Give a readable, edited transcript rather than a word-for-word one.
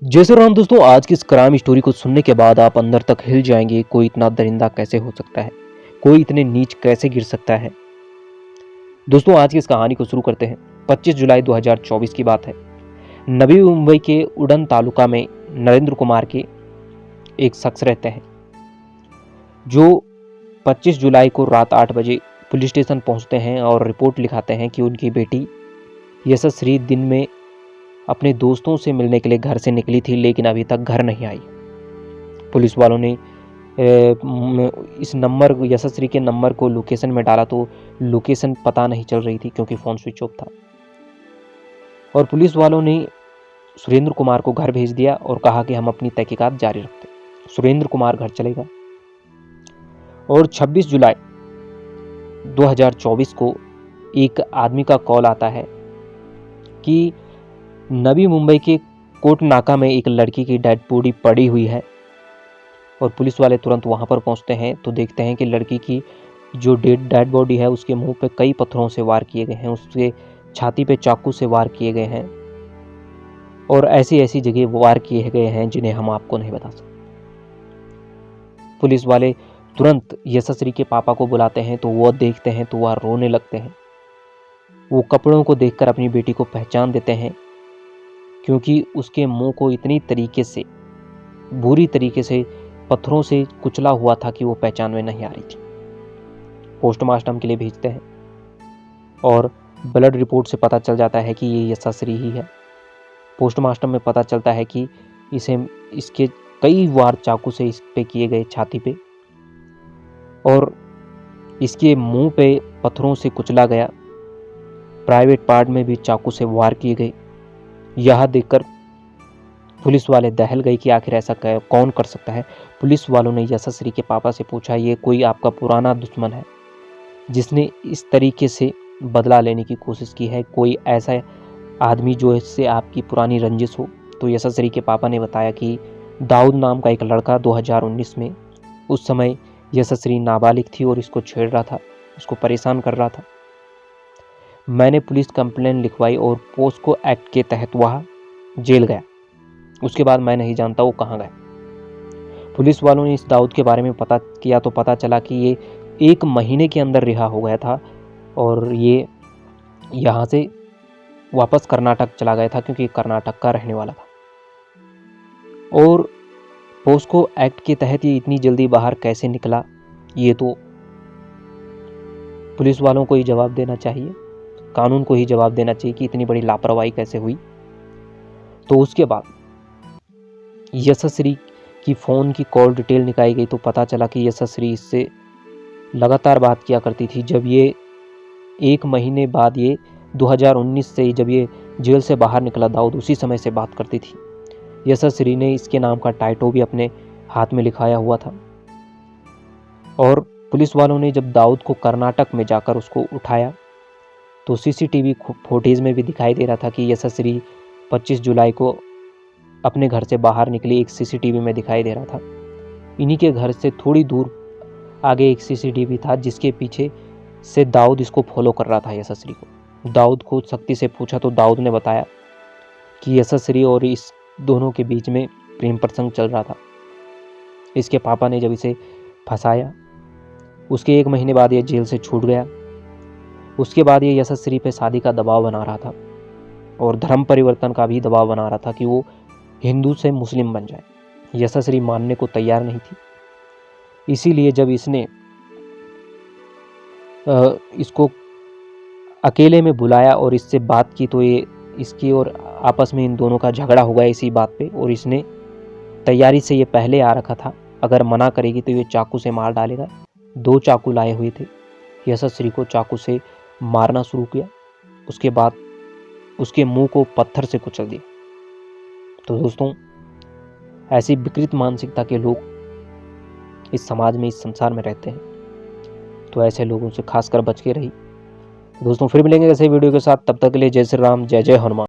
जय श्री राम दोस्तों, आज की इस क्राइम स्टोरी को सुनने के बाद आप अंदर तक हिल जाएंगे। कोई इतना दरिंदा कैसे हो सकता है, कोई इतने नीच कैसे गिर सकता है। दोस्तों, आज की इस कहानी को शुरू करते हैं। 25 जुलाई 2024 की बात है। नवी मुंबई के उड़न तालुका में नरेंद्र कुमार के एक शख्स रहते हैं, जो 25 जुलाई को रात 8 बजे पुलिस स्टेशन पहुंचते हैं और रिपोर्ट लिखाते हैं कि उनकी बेटी यशस्वी दिन में अपने दोस्तों से मिलने के लिए घर से निकली थी, लेकिन अभी तक घर नहीं आई। पुलिस वालों ने इस नंबर यशस्वी के नंबर को लोकेशन में डाला तो लोकेशन पता नहीं चल रही थी, क्योंकि फ़ोन स्विच ऑफ था। और पुलिस वालों ने सुरेंद्र कुमार को घर भेज दिया और कहा कि हम अपनी तहकीकात जारी रखते हैं। सुरेंद्र कुमार घर चले गए और 26 जुलाई 2024 को एक आदमी का कॉल आता है कि नवी मुंबई के कोट नाका में एक लड़की की डेड बॉडी पड़ी हुई है। और पुलिस वाले तुरंत वहां पर पहुंचते हैं तो देखते हैं कि लड़की की जो डेड बॉडी है, उसके मुंह पे कई पत्थरों से वार किए गए हैं, उसके छाती पे चाकू से वार किए गए हैं और ऐसी ऐसी जगह वार किए गए हैं जिन्हें हम आपको नहीं बता सकते। पुलिस वाले तुरंत यशस्वी के पापा को बुलाते हैं तो वह देखते हैं तो वह रोने लगते हैं। वो कपड़ों को देखकर अपनी बेटी को पहचान देते हैं, क्योंकि उसके मुंह को इतनी तरीके से, बुरी तरीके से पत्थरों से कुचला हुआ था कि वो पहचान में नहीं आ रही थी। पोस्टमार्टम के लिए भेजते हैं और ब्लड रिपोर्ट से पता चल जाता है कि ये यशस्वी ही है। पोस्टमार्टम में पता चलता है कि इसके कई वार चाकू से इस पे किए गए छाती पे, और इसके मुंह पे पत्थरों से कुचला गया। प्राइवेट पार्ट में भी चाकू से वार किए गए। यह देखकर पुलिस वाले दहल गए कि आखिर ऐसा कौन कर सकता है। पुलिस वालों ने यशस्वी के पापा से पूछा, ये कोई आपका पुराना दुश्मन है जिसने इस तरीके से बदला लेने की कोशिश की है, कोई ऐसा आदमी जो इससे आपकी पुरानी रंजिश हो? तो यशस्वी के पापा ने बताया कि दाऊद नाम का एक लड़का 2019 में, उस समय यशस्वी नाबालिग थी और इसको छेड़ रहा था, इसको परेशान कर रहा था। मैंने पुलिस कंप्लेंट लिखवाई और पोस्को एक्ट के तहत वह जेल गया। उसके बाद मैं नहीं जानता वो कहाँ गया। पुलिस वालों ने इस दाऊद के बारे में पता किया तो पता चला कि ये 1 महीने के अंदर रिहा हो गया था और ये यहाँ से वापस कर्नाटक चला गया था, क्योंकि कर्नाटक का रहने वाला था। और पोस्को एक्ट के तहत ये इतनी जल्दी बाहर कैसे निकला, ये तो पुलिस वालों को ही जवाब देना चाहिए, कानून को ही जवाब देना चाहिए कि इतनी बड़ी लापरवाही कैसे हुई। तो उसके बाद यशस्वी की फ़ोन की कॉल डिटेल निकाली गई तो पता चला कि यशस्वी इससे लगातार बात किया करती थी। जब ये 1 महीने बाद, ये 2019 से जब ये जेल से बाहर निकला दाऊद, उसी समय से बात करती थी। यशस्वी ने इसके नाम का टाइटो भी अपने हाथ में लिखाया हुआ था। और पुलिस वालों ने जब दाऊद को कर्नाटक में जाकर उसको उठाया तो सीसीटीवी फुटेज में भी दिखाई दे रहा था कि यशस्वी 25 जुलाई को अपने घर से बाहर निकली, एक सीसीटीवी में दिखाई दे रहा था। इन्हीं के घर से थोड़ी दूर आगे एक सीसीटीवी था जिसके पीछे से दाऊद इसको फॉलो कर रहा था यशस्वी को। दाऊद को सख्ती से पूछा तो दाऊद ने बताया कि यशस्वी और इस दोनों के बीच में प्रेम प्रसंग चल रहा था। इसके पापा ने जब इसे फंसाया, उसके 1 महीने बाद ये जेल से छूट गया। उसके बाद ये यशस्वी पे शादी का दबाव बना रहा था और धर्म परिवर्तन का भी दबाव बना रहा था कि वो हिंदू से मुस्लिम बन जाए। यशस्वी मानने को तैयार नहीं थी। इसीलिए जब इसने इसको अकेले में बुलाया और इससे बात की तो ये इसकी और आपस में इन दोनों का झगड़ा हो गया इसी बात पे। और इसने तैयारी से ये पहले आ रखा था, अगर मना करेगी तो ये चाकू से मार डालेगा। 2 चाकू लाए हुए थे। यशस्वी को चाकू से मारना शुरू किया। उसके बाद उसके मुंह को पत्थर से कुचल दिया। तो दोस्तों, ऐसी विकृत मानसिकता के लोग इस समाज में, इस संसार में रहते हैं, तो ऐसे लोगों से खासकर बच के रही। दोस्तों, फिर मिलेंगे ऐसे वीडियो के साथ। तब तक के लिए जय श्री राम, जय जय हनुमान।